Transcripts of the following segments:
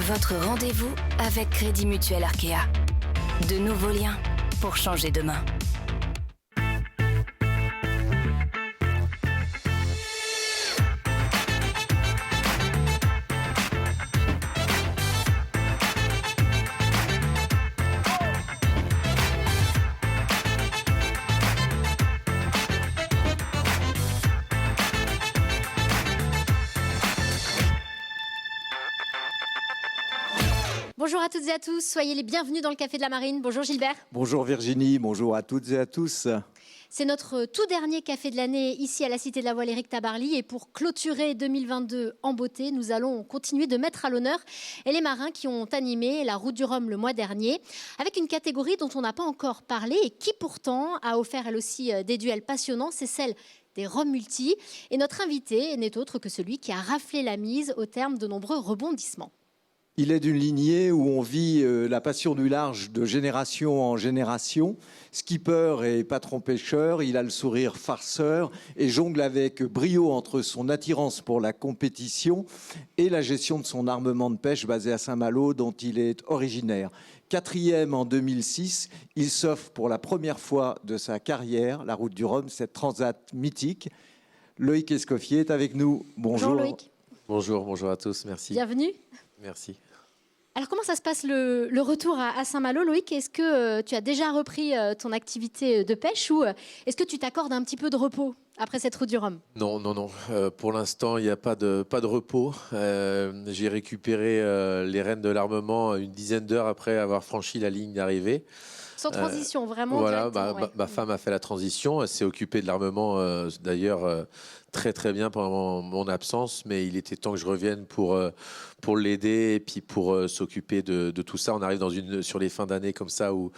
Votre rendez-vous avec Crédit Mutuel Arkea. De nouveaux liens pour changer demain. Bonjour à toutes et à tous, soyez les bienvenus dans le Café de la Marine. Bonjour Gilbert. Bonjour Virginie, bonjour à toutes et à tous. C'est notre tout dernier café de l'année ici à la Cité de la Voile Éric Tabarly. Et pour clôturer 2022 en beauté, nous allons continuer de mettre à l'honneur les marins qui ont animé la Route du Rhum le mois dernier, avec une catégorie dont on n'a pas encore parlé et qui pourtant a offert elle aussi des duels passionnants, c'est celle des Rhum Multi. Et notre invité n'est autre que celui qui a raflé la mise au terme de nombreux rebondissements. Il est d'une lignée où on vit la passion du large de génération en génération. Skipper et patron pêcheur, il a le sourire farceur et jongle avec brio entre son attirance pour la compétition et la gestion de son armement de pêche basé à Saint-Malo dont il est originaire. 4e en 2006, il s'offre pour la première fois de sa carrière la Route du Rhum, cette transat mythique. Loïc Escoffier est avec nous. Bonjour. Bonjour Loïc. Bonjour à tous, merci. Bienvenue. Merci. Alors comment ça se passe le retour à Saint-Malo, Loïc? Est-ce que tu as déjà repris ton activité de pêche ou est-ce que tu t'accordes un petit peu de repos après cette Route du Rhum? Non. Pour l'instant, il n'y a pas de repos. J'ai récupéré les rênes de l'armement une dizaine d'heures après avoir franchi la ligne d'arrivée. Sans transition, vraiment. Voilà, ouais. ma femme a fait la transition. Elle s'est occupée de l'armement, d'ailleurs, très bien pendant mon absence. Mais il était temps que je revienne pour l'aider et puis pour s'occuper de tout ça. On arrive sur les fins d'année comme ça où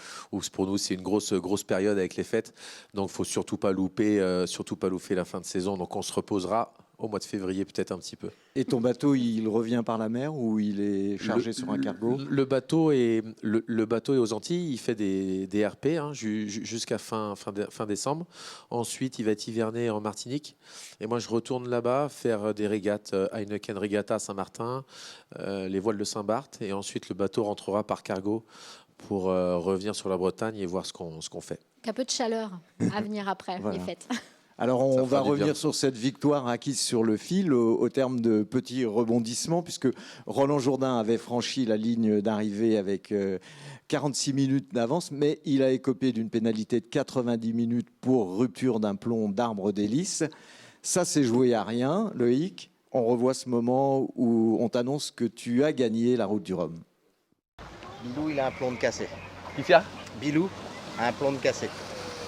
pour nous, c'est une grosse période avec les fêtes. Donc, il ne faut surtout pas louper la fin de saison. Donc, on se reposera au mois de février, peut-être un petit peu. Et ton bateau, il revient par la mer ou il est chargé sur un cargo? Le bateau est aux Antilles. Il fait des RP jusqu'à fin décembre. Ensuite, il va être hiverné en Martinique. Et moi, je retourne là-bas faire des régates Heineken Regatta à Saint-Martin, les voiles de Saint-Barth. Et ensuite, le bateau rentrera par cargo pour revenir sur la Bretagne et voir ce qu'on fait. Un peu de chaleur à venir après Voilà. les fêtes. Alors on va revenir sur cette victoire acquise sur le fil au terme de petits rebondissements puisque Roland Jourdain avait franchi la ligne d'arrivée avec 46 minutes d'avance, mais il a écopé d'une pénalité de 90 minutes pour rupture d'un plomb d'arbre d'hélice. Ça s'est joué à rien, Loïc. On revoit ce moment où on t'annonce que tu as gagné la Route du Rhum. Bilou, il a un plomb de cassé. Qui fait? Bilou a un plomb de cassé.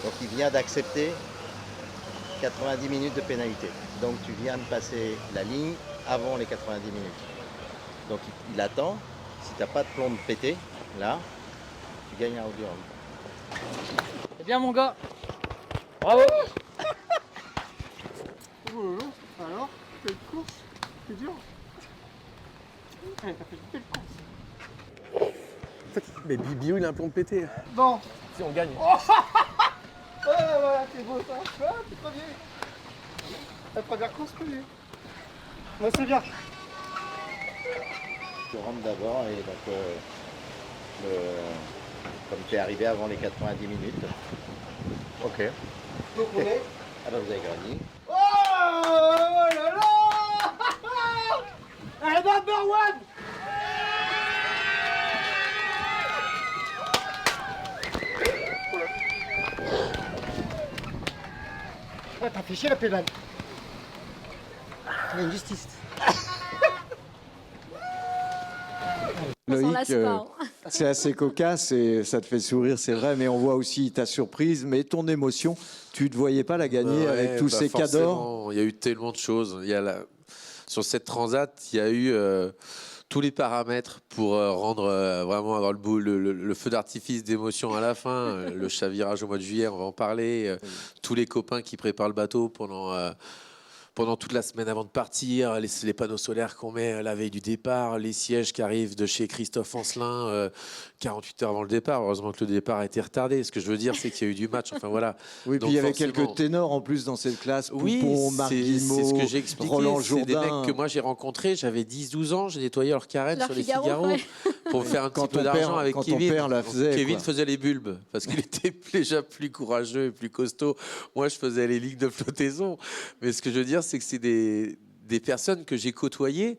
Donc il vient d'accepter 90 minutes de pénalité. Donc tu viens de passer la ligne avant les 90 minutes. Donc il attend. Si tu n'as pas de plomb de pété, là, tu gagnes la Route du Rhum. C'est bien mon gars. Bravo. Alors, quelle course? C'est dur. T'as fait quelle course? Mais Bibiou il a un plomb pété. Bon. Si on gagne. Voilà, c'est beau ça. Ah, c'est très bien. La première course connue. Moi, c'est bien. Tu rentres d'abord et donc comme tu es arrivé avant les 90 minutes. Ok. Donc on est. Ah bah vous avez gagné. Oh là là. Number one. Ouais, t'as fait chier la pédale. C'est une justice. Loïc, c'est assez cocasse et ça te fait sourire, c'est vrai, mais on voit aussi ta surprise, mais ton émotion. Tu ne te voyais pas la gagner avec tous ces cadors? Il y a eu tellement de choses. Sur cette transat, il y a eu tous les paramètres pour vraiment avoir le feu d'artifice d'émotion à la fin. Le chavirage au mois de juillet, on va en parler. Tous les copains qui préparent le bateau pendant toute la semaine avant de partir, les panneaux solaires qu'on met la veille du départ, les sièges qui arrivent de chez Christophe Ancelin 48 heures avant le départ. Heureusement que le départ a été retardé. Ce que je veux dire, c'est qu'il y a eu du match. Enfin voilà. Oui, Donc, puis il y avait forcément- quelques ténors en plus dans cette classe. Oui, Poupon, Marc c'est Guillemot, ce que j'ai expliqué. Roland C'est des Jourdain. mecs que moi j'ai rencontrés. J'avais 10-12 ans. J'ai nettoyé leur carène Leur sur les Figaro, Figaro ouais. pour faire un petit Quand peu ton d'argent père- avec quand ton Kevin. père la Donc, faisait, Kevin quoi. faisait les bulbes parce qu'il était déjà plus courageux et plus costaud. Moi, je faisais les ligues de flottaison. Mais ce que je veux dire, c'est que c'est des personnes que j'ai côtoyées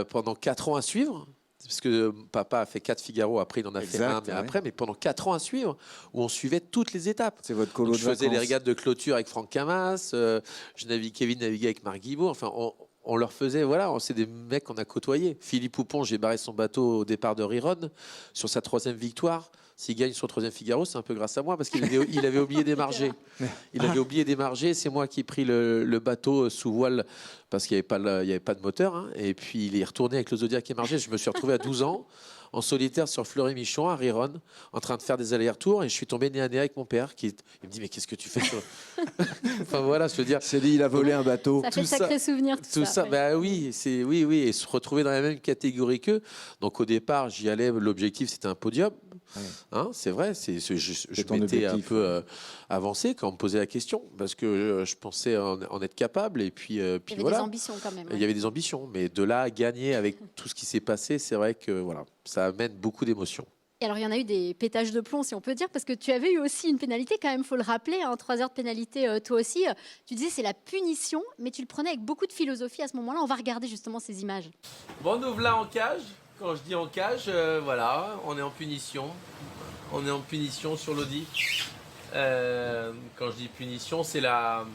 pendant 4 ans à suivre. Parce que papa a fait 4 Figaro, après il en a fait Exact, un, mais ouais. après, mais pendant 4 ans à suivre, où on suivait toutes les étapes. C'est votre colo Donc, de je faisais les vacances. régates de clôture avec Franck Camas, Kevin naviguait avec Marc Guillemot. Enfin, on leur faisait, voilà, c'est des mecs qu'on a côtoyés. Philippe Poupon, j'ai barré son bateau au départ de Riron sur sa 3e victoire. S'il gagne son 3e Figaro, c'est un peu grâce à moi parce il avait oublié d'émarger. Il avait oublié d'émarger. C'est moi qui ai pris le bateau sous voile parce qu'il n'y avait pas de moteur. Hein. Et puis il est retourné avec le Zodiac émargé. Je me suis retrouvé à 12 ans en solitaire sur Fleury-Michon à Riron, en train de faire des allers-retours. Et je suis tombé nez à nez avec mon père il me dit mais qu'est-ce que tu fais sur... Enfin voilà, je veux dire. C'est dit, il a volé un bateau. Ça fait de Tout ça- sacrés souvenirs. Tout ça, ouais. bah oui, oui, et se retrouver dans la même catégorie qu'eux. Donc au départ, j'y allais, l'objectif c'était un podium. Ouais. Hein, c'est vrai, je ton m'étais un objectif, peu avancé quand on me posait la question parce que je pensais en être capable et puis Il y avait voilà. des ambitions quand même. Il y avait des ambitions, mais de là à gagner avec tout ce qui s'est passé, c'est vrai que voilà, ça amène beaucoup d'émotions. Et alors, il y en a eu des pétages de plomb, si on peut dire, parce que tu avais eu aussi une pénalité, quand même, il faut le rappeler, 3 heures de pénalité, toi aussi. Tu disais c'est la punition, mais tu le prenais avec beaucoup de philosophie à ce moment-là. On va regarder justement ces images. Bon, nous voilà en cage. Quand je dis en cage, voilà, on est en punition. On est en punition sur l'Audi. Quand je dis punition, c'est la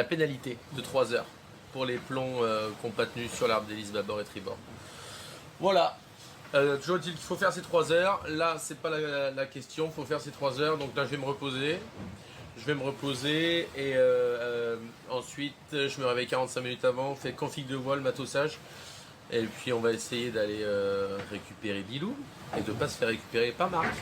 pénalité de 3 heures pour les plombs qu'on pas tenus sur l'arbre d'hélice bâbord et tribord. Voilà. Toujours dit qu'il faut faire ces 3 heures. Là, c'est pas la question. Il faut faire ces 3 heures. Donc là, je vais me reposer. Et ensuite, je me réveille 45 minutes avant. On fait config de voile, matossage. Et puis, on va essayer d'aller récupérer Bilou et de ne pas se faire récupérer par Marc.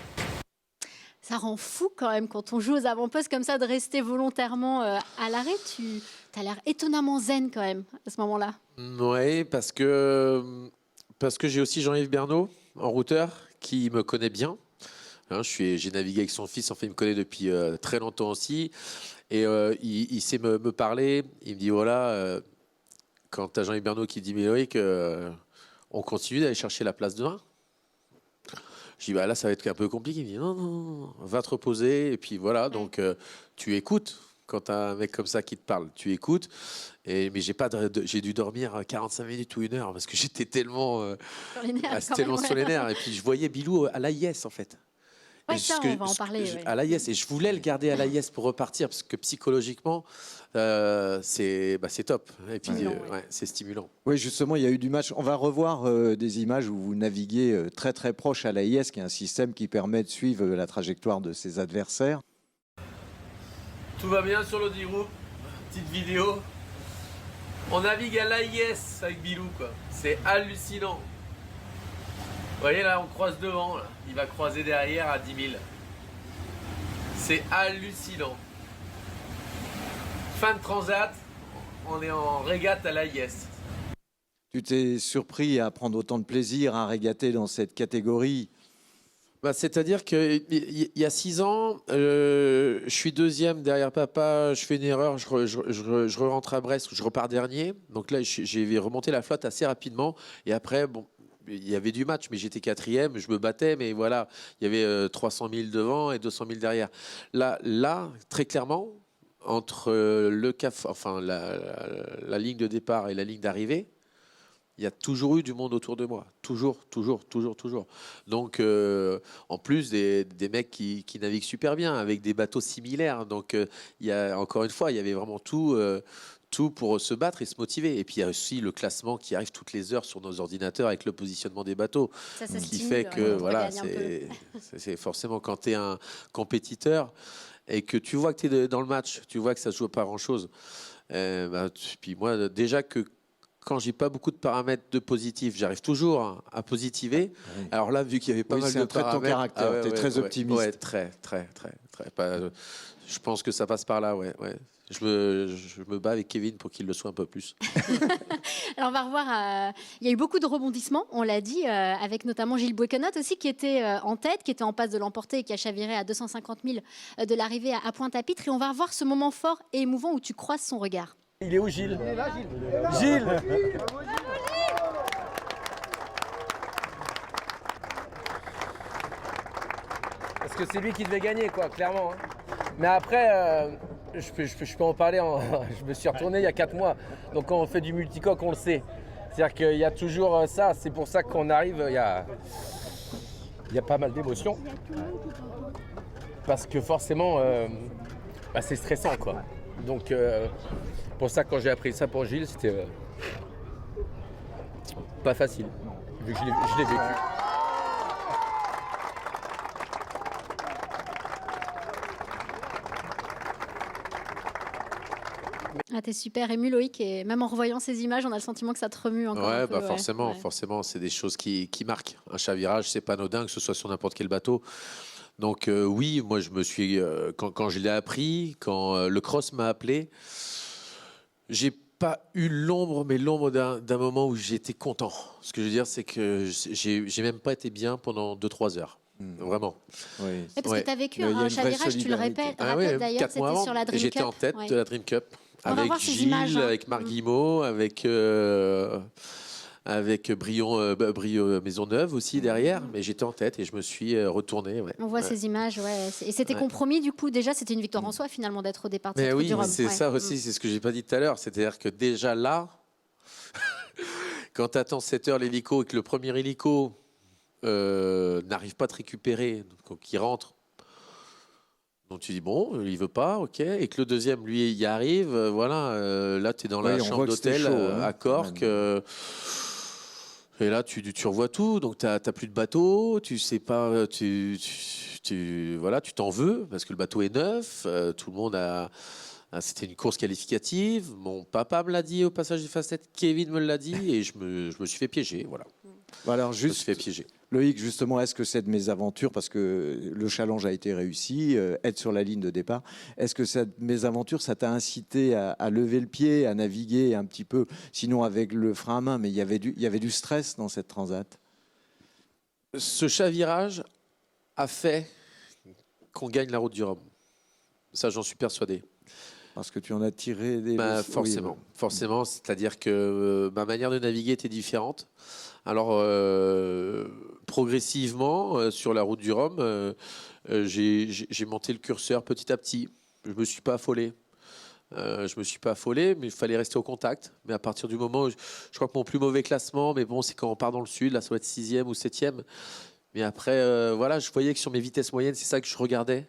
Ça rend fou quand même quand on joue aux avant-postes comme ça, de rester volontairement à l'arrêt. Tu as l'air étonnamment zen quand même à ce moment-là. Oui, parce que j'ai aussi Jean-Yves Bernot en routeur qui me connaît bien. Hein, j'ai navigué avec son fils, enfin il me connaît depuis très longtemps aussi. Et il sait me parler. Il me dit voilà, quand tu as Jean-Yves Bernot qui dit mais Loïc, on continue d'aller chercher la place demain. Je dis bah là ça va être un peu compliqué. Il me dit non, va te reposer. Et puis voilà, donc tu écoutes. Quand tu as un mec comme ça qui te parle, tu écoutes. Mais j'ai dû dormir 45 minutes ou 1 heure parce que j'étais tellement, Sur les nerfs, quand tellement même, sur les ouais. nerfs. Et puis je voyais Bilou à l'AIS en fait. Ouais, Et ça, on va en parler. Ouais. À l'AIS. Et je voulais le garder à l'AIS pour repartir parce que psychologiquement, c'est top. Et puis Stimulant, ouais, c'est stimulant. Oui, justement, il y a eu du match. On va revoir des images où vous naviguez très très proche à l'AIS, qui est un système qui permet de suivre la trajectoire de ses adversaires. Tout va bien sur l'Audi Group. Petite vidéo. On navigue à l'AIS avec Bilou, quoi. C'est hallucinant. Vous voyez là, on croise devant. Là. Il va croiser derrière à 10 000. C'est hallucinant. Fin de transat. On est en régate à l'AIS. Tu t'es surpris à prendre autant de plaisir à régater dans cette catégorie? Bah, c'est-à-dire qu'il y a 6 ans, je suis 2e derrière papa, je fais une erreur, je rentre à Brest, je repars dernier. Donc là, j'ai remonté la flotte assez rapidement. Et après, bon, il y avait du match, mais j'étais 4e, je me battais, mais voilà, il y avait 300 000 devant et 200 000 derrière. Là très clairement, entre la ligne de départ et la ligne d'arrivée, il y a toujours eu du monde autour de moi. Toujours. Donc, en plus, des mecs qui naviguent super bien, avec des bateaux similaires. Donc, encore une fois, il y avait vraiment tout pour se battre et se motiver. Et puis, il y a aussi le classement qui arrive toutes les heures sur nos ordinateurs avec le positionnement des bateaux. Ça qui stimule, fait que, on voilà, gagne un peu. c'est forcément quand tu es un compétiteur et que tu vois que tu es dans le match, tu vois que ça ne se joue pas grand-chose. Puis moi, déjà que quand j'ai pas beaucoup de paramètres de positif, j'arrive toujours à positiver. Oui. Alors là, vu qu'il y avait pas Oui, mal c'est de un trait de ton paramètres, caractère. T'es très optimiste. Ouais, très. Je pense que ça passe par là, ouais. je me bats avec Kevin pour qu'il le soit un peu plus. Alors on va revoir, il y a eu beaucoup de rebondissements, on l'a dit, avec notamment Gilles Bouquenot aussi qui était en tête, qui était en passe de l'emporter et qui a chaviré à 250 000 de l'arrivée à Pointe-à-Pitre. Et on va revoir ce moment fort et émouvant où tu croises son regard. Il est où, Gilles? Il est là, Gilles. Gilles. Parce que c'est lui qui devait gagner, quoi, clairement. Hein. Mais après, je peux en parler. Je me suis retourné il y a 4 mois. Donc quand on fait du multicoque, on le sait. C'est-à-dire qu'il y a toujours ça. C'est pour ça qu'on arrive, il y a pas mal d'émotions. Parce que forcément, c'est stressant, quoi. Donc pour ça, quand j'ai appris ça pour Gilles, c'était pas facile, vu que je l'ai vécu. Ah, t'es super ému, Loïc, et même en revoyant ces images, on a le sentiment que ça te remue encore un peu. Forcément, forcément, c'est des choses qui marquent. Un chavirage, c'est pas anodin, que ce soit sur n'importe quel bateau. Donc oui, moi je me suis, quand je l'ai appris, quand le cross m'a appelé, j'ai pas eu l'ombre d'un moment où j'étais content. Ce que je veux dire, c'est que j'ai même pas été bien pendant 2-3 heures. Vraiment. Oui. Et parce que tu as vécu Il y a une un vraie chavirage, tu le solidarité. répètes d'ailleurs, 4 mois c'était avant, sur la Dream Cup. j'étais en tête de la Dream Cup. On va Avec voir ces Gilles, images, hein. avec Marc Guillemot, avec Brio Maisonneuve aussi derrière, mais j'étais en tête et je me suis retourné. Ouais. On voit ces images, et c'était compromis du coup. Déjà, c'était une victoire en soi finalement d'être au départ de cette Mais Route oui, du Rhum. c'est ça aussi, c'est ce que j'ai pas dit tout à l'heure. C'est-à-dire que déjà là, quand tu attends 7 heures l'hélico et que le premier hélico n'arrive pas à te récupérer, donc il rentre. Donc tu dis bon, il veut pas, ok, et que le deuxième lui il y arrive, là tu es dans la chambre d'hôtel à Cork, et là tu revois tout, donc tu n'as plus de bateau, tu sais pas, tu t'en veux parce que le bateau est neuf, tout le monde a. C'était une course qualificative. Mon papa me l'a dit au passage du Fast-Net, Kevin me l'a dit, et je me suis fait piéger, voilà. Alors Je me suis fait piéger. Loïc, justement, est-ce que cette mésaventure, parce que le challenge a été réussi, être sur la ligne de départ, est-ce que cette mésaventure, ça t'a incité à lever le pied, à naviguer un petit peu, sinon avec le frein à main, mais il y avait du stress dans cette transat? Ce chavirage a fait qu'on gagne la Route du Rhum. Ça, j'en suis persuadé. Parce que tu en as tiré des... Forcément, forcément. C'est-à-dire que ma manière de naviguer était différente. Alors, progressivement, sur la Route du Rhum, j'ai monté le curseur petit à petit. Je me suis pas affolé. Mais il fallait rester au contact. Mais à partir du moment où je crois que mon plus mauvais classement, mais bon, c'est quand on part dans le sud, là, ça doit être 6e ou 7e. Mais après, je voyais que sur mes vitesses moyennes, c'est ça que je regardais.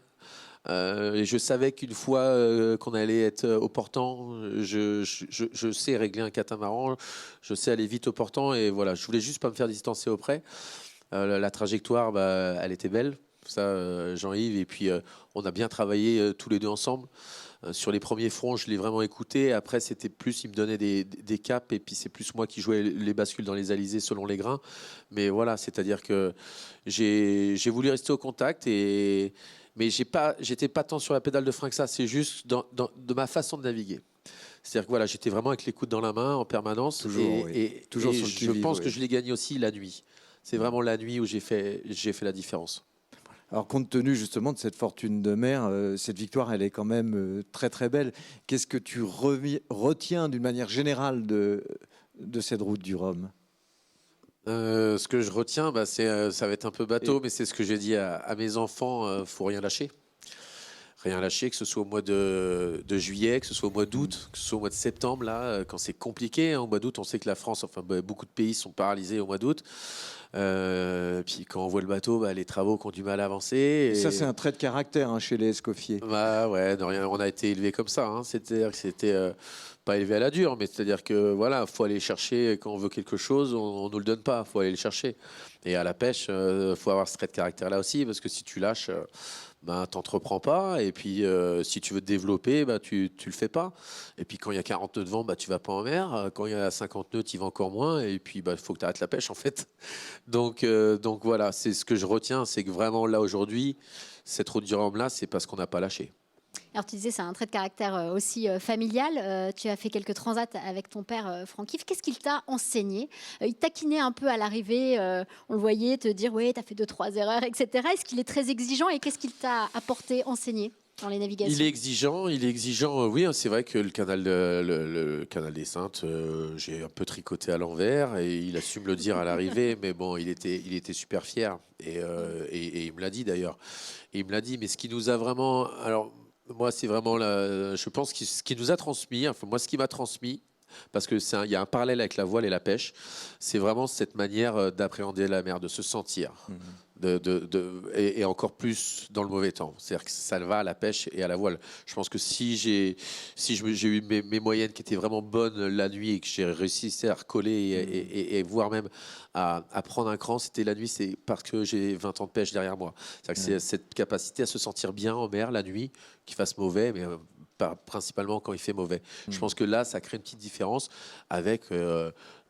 Et je savais qu'une fois qu'on allait être au portant, je sais régler un catamaran, je sais aller vite au portant, et voilà, je voulais juste pas me faire distancer auprès. La trajectoire, elle était belle, ça, Jean-Yves, et puis on a bien travaillé tous les deux ensemble. Sur les premiers fronts, je l'ai vraiment écouté. Après, c'était plus, il me donnait des caps, et puis c'est plus moi qui jouais les bascules dans les alizés selon les grains. Mais voilà, c'est-à-dire que j'ai voulu rester au contact, mais j'étais pas tant sur la pédale de frein que ça. C'est juste de ma façon de naviguer. C'est-à-dire que voilà, j'étais vraiment avec les coudes dans la main en permanence. Toujours, toujours sur le je pense que je l'ai gagné aussi la nuit. C'est vraiment la nuit où j'ai fait la différence. Alors, compte tenu justement de cette fortune de mer, cette victoire, elle est quand même très très belle. Qu'est-ce que tu retiens d'une manière générale de cette Route du Rhum? Ce que je retiens, ça va être un peu bateau, mais c'est ce que j'ai dit à mes enfants, faut rien lâcher. Rien lâcher, que ce soit au mois de juillet, que ce soit au mois d'août, que ce soit au mois de septembre, là, quand c'est compliqué. Au mois d'août, on sait que la France, beaucoup de pays sont paralysés au mois d'août. Puis quand on voit le bateau, les travaux qui ont du mal à avancer. Et ça, c'est un trait de caractère chez les Escoffiers. Ouais, on a été élevé comme ça. C'est-à-dire que c'était pas élevé à la dure, mais c'est-à-dire que voilà, faut aller chercher quand on veut quelque chose, on nous le donne pas, faut aller le chercher. Et à la pêche, faut avoir ce trait de caractère-là aussi, parce que si tu lâches, t'entreprends pas. Et puis si tu veux te développer, tu le fais pas. Et puis quand il y a 40 nœuds de vent, tu vas pas en mer. Quand il y a 50 nœuds, tu y vas encore moins. Et puis il faut que tu arrêtes la pêche en fait. Donc voilà, c'est ce que je retiens, c'est que vraiment là aujourd'hui, cette Route du Rhum là, c'est parce qu'on n'a pas lâché. Alors tu disais c'est un trait de caractère aussi familial. Tu as fait quelques transats avec ton père Franck-Yves. Qu'est-ce qu'il t'a enseigné? Il taquinait un peu à l'arrivée. On le voyait te dire ouais t'as fait 2-3 erreurs, etc. Est-ce qu'il est très exigeant et qu'est-ce qu'il t'a apporté, enseigné dans les navigations? Il est exigeant. Oui, hein, c'est vrai que le canal des Saintes, j'ai un peu tricoté à l'envers et il a su me le dire à l'arrivée. Mais bon, il était super fier et il me l'a dit d'ailleurs. Et il me l'a dit. Mais ce qui nous a vraiment, alors moi, c'est vraiment je pense que ce qui nous a transmis. Enfin, moi, ce qui m'a transmis. Parce que il y a un parallèle avec la voile et la pêche, c'est vraiment cette manière d'appréhender la mer, de se sentir, et encore plus dans le mauvais temps. C'est-à-dire que ça va à la pêche et à la voile. Je pense que j'ai eu mes moyennes qui étaient vraiment bonnes la nuit et que j'ai réussi à recoller et voire même à prendre un cran, c'était la nuit, c'est parce que j'ai 20 ans de pêche derrière moi. C'est-à-dire que c'est cette capacité à se sentir bien en mer la nuit, qu'il fasse mauvais, mais principalement quand il fait mauvais. Je pense que là, ça crée une petite différence avec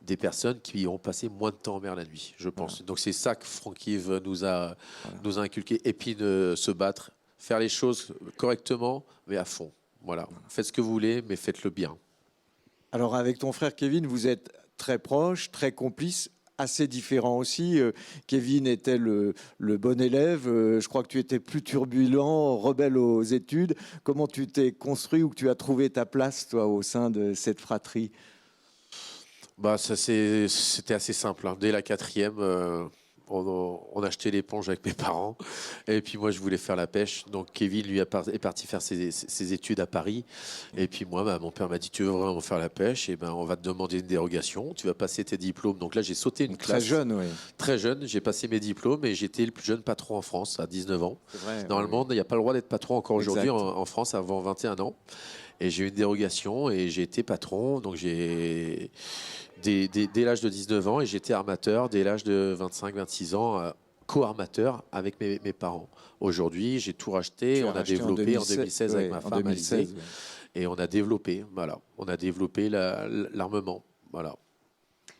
des personnes qui ont passé moins de temps en mer la nuit, je pense. Donc c'est ça que Franck-Yves nous a inculqué. Et puis de se battre, faire les choses correctement, mais à fond. Voilà. Faites ce que vous voulez, mais faites-le bien. Alors avec ton frère Kevin, vous êtes très proches, très complices, assez différents aussi. Kevin était le bon élève. Je crois que tu étais plus turbulent, rebelle aux études. Comment tu t'es construit ou que tu as trouvé ta place, toi, au sein de cette fratrie? Bah, c'était assez simple, hein. Dès la quatrième, on a acheté l'éponge avec mes parents. Et puis moi, je voulais faire la pêche. Donc Kevin, lui, est parti faire ses études à Paris. Et puis moi, mon père m'a dit, tu veux vraiment faire la pêche? Et ben, on va te demander une dérogation. Tu vas passer tes diplômes. Donc là, j'ai sauté une classe. Très jeune, oui. Très jeune. J'ai passé mes diplômes et j'étais le plus jeune patron en France à 19 ans. C'est vrai, Normalement, il n'y a pas le droit d'être patron encore aujourd'hui Exact. en France avant 21 ans. Et j'ai eu une dérogation et j'ai été patron. Donc j'ai dès l'âge de 19 ans et j'étais armateur dès l'âge de 25-26 ans, co-armateur avec mes parents. Aujourd'hui, j'ai tout racheté. Tu as On a racheté développé en 2016 avec ma femme 2016, Alizée. Et on a développé, voilà. On a développé l'armement. Voilà.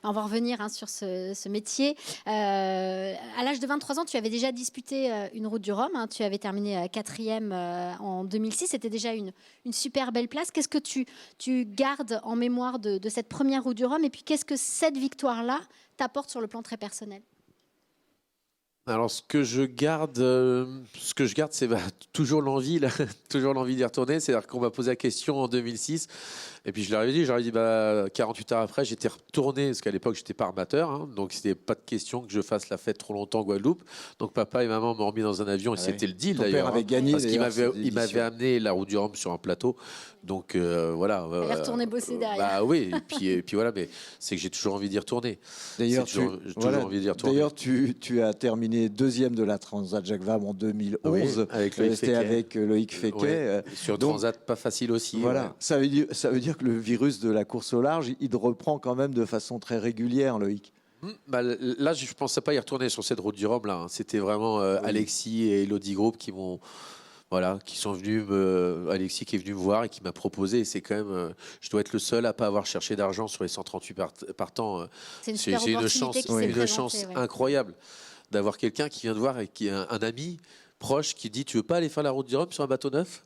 On va revenir sur ce métier. À l'âge de 23 ans, tu avais déjà disputé une route du Rhum. Tu avais terminé 4e en 2006. C'était déjà une super belle place. Qu'est-ce que tu gardes en mémoire de cette première route du Rhum? Et puis, qu'est-ce que cette victoire-là t'apporte sur le plan très personnel? Alors, ce que je garde, c'est toujours l'envie, toujours l'envie d'y retourner. C'est-à-dire qu'on m'a posé la question en 2006, et puis je leur ai dit, 48 heures après, j'étais retourné, parce qu'à l'époque, j'étais pas armateur, hein, donc c'était pas de question que je fasse la fête trop longtemps en Guadeloupe. Donc papa et maman m'ont remis dans un avion, et c'était le deal d'ailleurs. Ton père avait gagné, parce qu'il d'ailleurs, il m'avait amené la route du Rhum sur un plateau. Donc voilà. Elle est retournée bosser derrière. Bah oui, et puis voilà, mais c'est que j'ai toujours envie d'y retourner. D'ailleurs, J'ai toujours envie d'y retourner. D'ailleurs, tu as terminé 2e de la Transat Jacques Vabre en 2011. Oui, avec Loïc C'était Féquet. avec Loïc Féquet. Sur Donc, Transat, pas facile aussi. voilà, Ouais. ça veut dire que le virus de la course au large, il reprend quand même de façon très régulière, Loïc. Bah, là, je ne pensais pas y retourner sur cette route du Rhum. Là, hein. C'était vraiment Alexis et Elodie Group qui m'ont. Voilà, qui sont venus Alexis qui est venu me voir et qui m'a proposé. Et c'est quand même, je dois être le seul à pas avoir cherché d'argent sur les 138 partants. C'est une super opportunité chance, qui s'est une présentée, chance ouais. incroyable d'avoir quelqu'un qui vient de voir et qui est un ami proche qui dit, tu veux pas aller faire la route du Rhum sur un bateau neuf?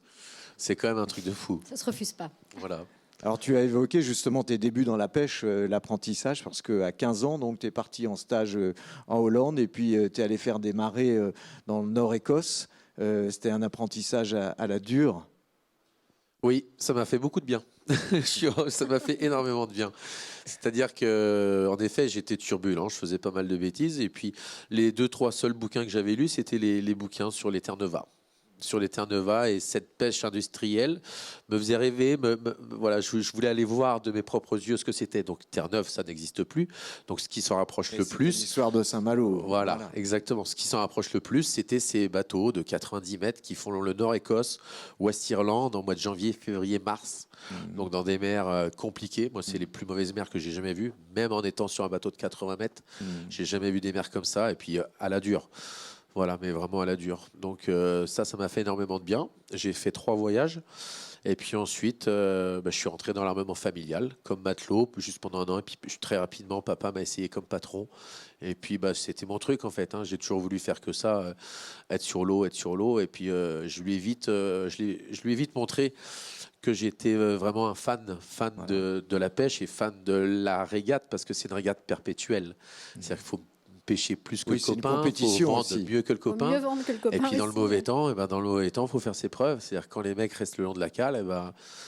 C'est quand même un truc de fou. Ça se refuse pas. Voilà. Alors, tu as évoqué justement tes débuts dans la pêche, l'apprentissage, parce qu'à 15 ans, tu es parti en stage en Hollande et puis tu es allé faire des marées dans le Nord-Écosse. C'était un apprentissage à la dure. Oui, ça m'a fait beaucoup de bien. Ça m'a fait énormément de bien. C'est-à-dire que, en effet, j'étais turbulent, je faisais pas mal de bêtises. Et puis, les 2-3 seuls bouquins que j'avais lus, c'était les bouquins sur les Terre-Neuve. Sur les Terre-Neuve, et cette pêche industrielle me faisait rêver. Voilà, je voulais aller voir de mes propres yeux ce que c'était. Donc Terre-Neuve, ça n'existe plus. Donc ce qui s'en rapproche le plus, L'histoire de Saint-Malo. voilà, exactement. Ce qui s'en rapproche le plus, c'était ces bateaux de 90 mètres qui font le Nord-Écosse, Ouest-Irlande, en mois de janvier, février, mars. Donc dans des mers compliquées. Moi, c'est les plus mauvaises mers que j'ai jamais vues. Même en étant sur un bateau de 80 mètres, j'ai jamais vu des mers comme ça. Et puis à la dure. Voilà, mais vraiment à la dure. Donc ça m'a fait énormément de bien. J'ai fait 3 voyages. Et puis ensuite, je suis rentré dans l'armement familial comme matelot, juste pendant 1 an. Et puis très rapidement, papa m'a essayé comme patron. Et puis c'était mon truc en fait. J'ai toujours voulu faire que ça, être sur l'eau. Et puis je lui ai vite montré que j'étais vraiment un fan voilà. de la pêche et fan de la régate, parce que c'est une régate perpétuelle. C'est-à-dire qu'il faut pêcher plus que le copain, il faut vendre aussi. Mieux que le copain. Mieux vendre que le copain. Et puis dans le mauvais temps, il faut faire ses preuves. C'est-à-dire quand les mecs restent le long de la cale,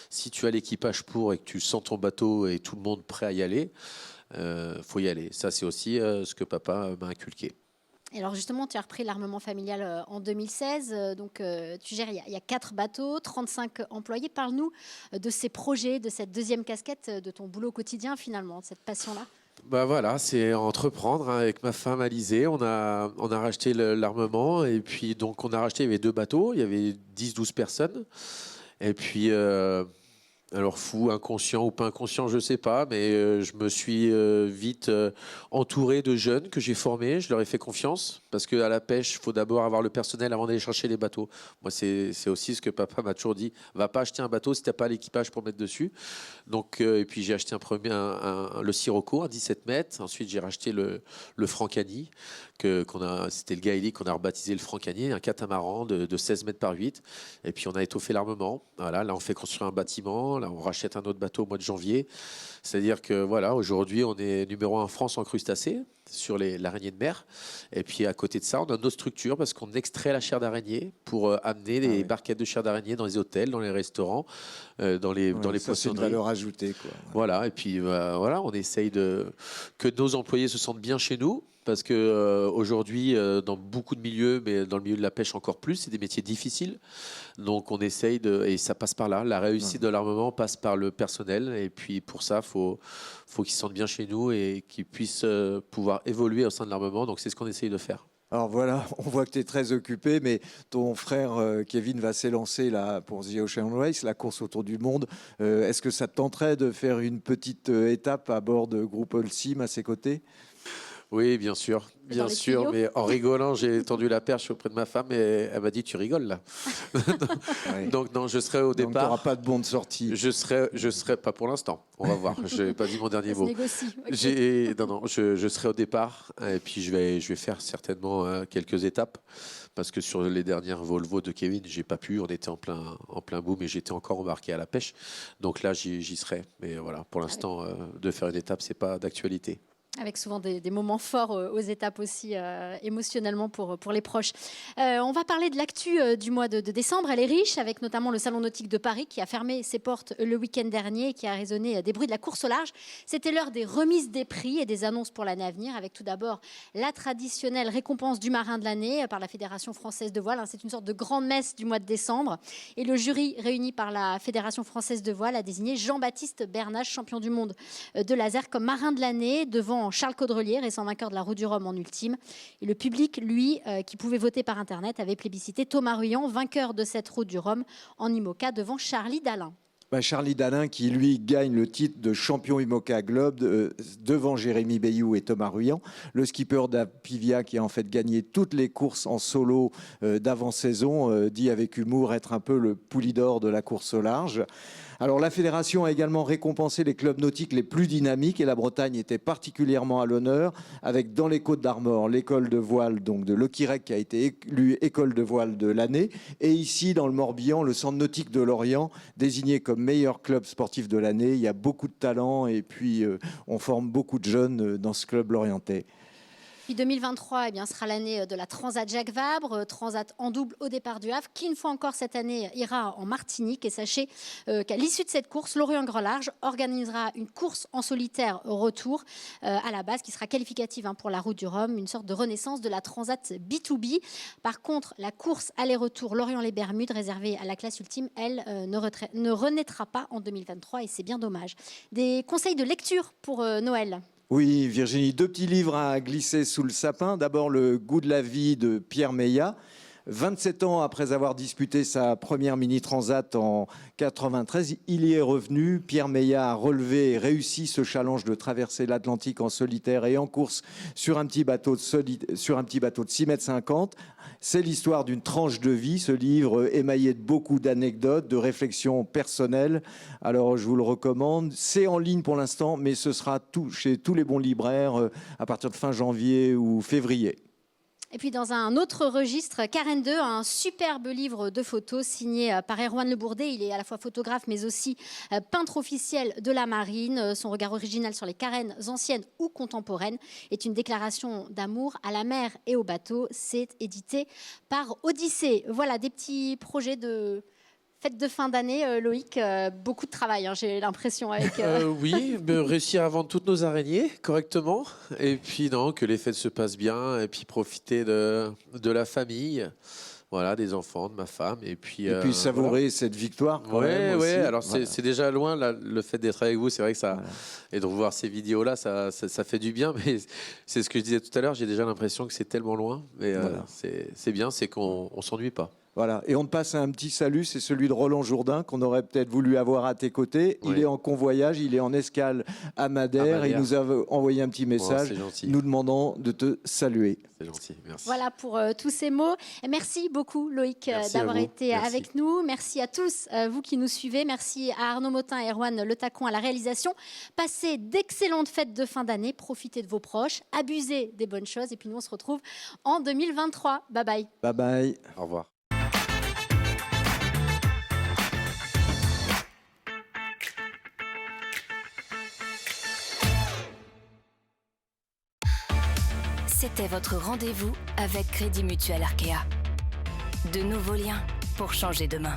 si tu as l'équipage pour et que tu sens ton bateau et tout le monde prêt à y aller, faut y aller. Ça, c'est aussi ce que papa m'a inculqué. Et alors justement, tu as repris l'armement familial en 2016. Donc tu gères, il y a 4 bateaux, 35 employés. Parle-nous de ces projets, de cette deuxième casquette, de ton boulot quotidien finalement, de cette passion-là. Voilà, c'est entreprendre. Avec ma femme Alizée, on a racheté l'armement. Et puis donc on a racheté, il y avait 2 bateaux, il y avait 10-12 personnes. Et puis... alors fou, inconscient ou pas inconscient, je ne sais pas, mais je me suis vite entouré de jeunes que j'ai formés. Je leur ai fait confiance, parce qu'à la pêche, il faut d'abord avoir le personnel avant d'aller chercher les bateaux. Moi, c'est aussi ce que papa m'a toujours dit. Va pas acheter un bateau si tu n'as pas l'équipage pour mettre dessus. Donc, et puis j'ai acheté le Sirocco, un 17 mètres. Ensuite, j'ai racheté le Francani, c'était le Gaélique qu'on a rebaptisé le Francani, un catamaran de 16 mètres par 8. Et puis on a étoffé l'armement. Voilà, là on fait construire un bâtiment. Là on rachète un autre bateau au mois de janvier. C'est-à-dire que voilà, aujourd'hui on est numéro 1 en France en crustacés sur l'araignée de mer. Et puis à côté de ça, on a notre structure parce qu'on extrait la chair d'araignée pour amener les barquettes de chair d'araignée dans les hôtels, dans les restaurants, dans les poissonneries. C'est une valeur ajoutée, quoi. Voilà, et puis voilà, on essaye que nos employés se sentent bien chez nous. Parce que aujourd'hui, dans beaucoup de milieux, mais dans le milieu de la pêche encore plus, c'est des métiers difficiles. Donc on essaye et ça passe par là. La réussite de l'armement passe par le personnel. Et puis pour ça, faut qu'ils se sentent bien chez nous et qu'ils puissent pouvoir évoluer au sein de l'armement. Donc c'est ce qu'on essaye de faire. Alors voilà, on voit que tu es très occupé, mais ton frère Kevin va s'élancer là pour The Ocean Race, la course autour du monde. Est-ce que ça te tenterait de faire une petite étape à bord de Groupe Holcim à ses côtés ? Oui, bien sûr, mais en rigolant, j'ai tendu la perche auprès de ma femme et elle m'a dit « tu rigoles là ». Donc non, je serai au départ. Donc tu n'auras pas de bon de sortie. Je serai pas pour l'instant, on va voir, je n'ai pas dit mon dernier mot. Okay. Non, je serai au départ et puis je vais faire certainement quelques étapes. Parce que sur les dernières Volvo de Kevin, j'ai pas pu, on était en plein boom et j'étais encore embarqué à la pêche. Donc là, j'y serai. Mais voilà, pour l'instant, de faire une étape, c'est pas d'actualité. Avec souvent des moments forts aux étapes aussi, émotionnellement pour les proches. On va parler de l'actu du mois de décembre. Elle est riche, avec notamment le Salon nautique de Paris qui a fermé ses portes le week-end dernier et qui a résonné des bruits de la course au large. C'était l'heure des remises des prix et des annonces pour l'année à venir, avec tout d'abord la traditionnelle récompense du marin de l'année par la Fédération française de voile. C'est une sorte de grande messe du mois de décembre. Et le jury réuni par la Fédération française de voile a désigné Jean-Baptiste Bernache, champion du monde de laser, comme marin de l'année, devant Charles Caudrelier, récent vainqueur de la Route du Rhum en ultime. Et le public, lui, qui pouvait voter par Internet, avait plébiscité Thomas Ruyant, vainqueur de cette Route du Rhum en IMOCA, devant Charlie Dalin. Charlie Dalin qui, lui, gagne le titre de champion IMOCA Globe devant Jérémy Bayou et Thomas Ruyant. Le skipper d'Apivia qui a en fait gagné toutes les courses en solo d'avant-saison, dit avec humour être un peu le Poulidor de la course au large. Alors la fédération a également récompensé les clubs nautiques les plus dynamiques et la Bretagne était particulièrement à l'honneur avec dans les Côtes d'Armor l'école de voile donc de Lequirec qui a été élue école de voile de l'année et ici dans le Morbihan le centre nautique de Lorient désigné comme meilleur club sportif de l'année. Il y a beaucoup de talent et puis on forme beaucoup de jeunes dans ce club lorientais. Puis 2023 sera l'année de la Transat Jacques Vabre, Transat en double au départ du Havre, qui une fois encore cette année ira en Martinique. Et sachez qu'à l'issue de cette course, Lorient Grand Large organisera une course en solitaire retour à la base qui sera qualificative pour la Route du Rhum, une sorte de renaissance de la Transat B2B. Par contre, la course aller-retour Lorient-les-Bermudes réservée à la classe ultime, elle ne renaîtra pas en 2023 et c'est bien dommage. Des conseils de lecture pour Noël. Oui, Virginie, 2 petits livres à glisser sous le sapin. D'abord, Le goût de la vie de Pierre Meillat. 27 ans après avoir disputé sa première Mini Transat en 93, il y est revenu. Pierre Meillat a relevé et réussi ce challenge de traverser l'Atlantique en solitaire et en course sur un petit bateau de 6,50 m. C'est l'histoire d'une tranche de vie, ce livre émaillé de beaucoup d'anecdotes, de réflexions personnelles. Alors je vous le recommande. C'est en ligne pour l'instant, mais ce sera chez tous les bons libraires à partir de fin janvier ou février. Et puis dans un autre registre, Carène 2, un superbe livre de photos signé par Erwan Le Bourdet. Il est à la fois photographe mais aussi peintre officiel de la marine. Son regard original sur les carènes anciennes ou contemporaines est une déclaration d'amour à la mer et au bateau. C'est édité par Odyssée. Voilà des petits projets de fête de fin d'année, Loïc. Beaucoup de travail, hein, j'ai l'impression. Oui, réussir à vendre toutes nos araignées correctement. Et puis non, que les fêtes se passent bien. Et puis profiter de la famille. Voilà, des enfants, de ma femme. Et puis savourer cette victoire. Oui, alors voilà. c'est déjà loin, là, le fait d'être avec vous. C'est vrai que ça. Voilà. Et de revoir ces vidéos-là, ça fait du bien. Mais c'est ce que je disais tout à l'heure. J'ai déjà l'impression que c'est tellement loin. Mais voilà. C'est bien, c'est qu'on ne s'ennuie pas. Voilà, et on te passe un petit salut, c'est celui de Roland Jourdain qu'on aurait peut-être voulu avoir à tes côtés. Oui. Il est en convoyage, il est en escale à Madère. Il nous a envoyé un petit message nous demandant de te saluer. C'est gentil, merci. Voilà pour tous ces mots. Merci beaucoup Loïc d'avoir été avec nous. Merci à tous vous qui nous suivez. Merci à Arnaud Motin et Erwan Le Tacon à la réalisation. Passez d'excellentes fêtes de fin d'année, profitez de vos proches, abusez des bonnes choses et puis nous on se retrouve en 2023. Bye bye. Bye bye. Au revoir. C'était votre rendez-vous avec Crédit Mutuel Arkea. De nouveaux liens pour changer demain.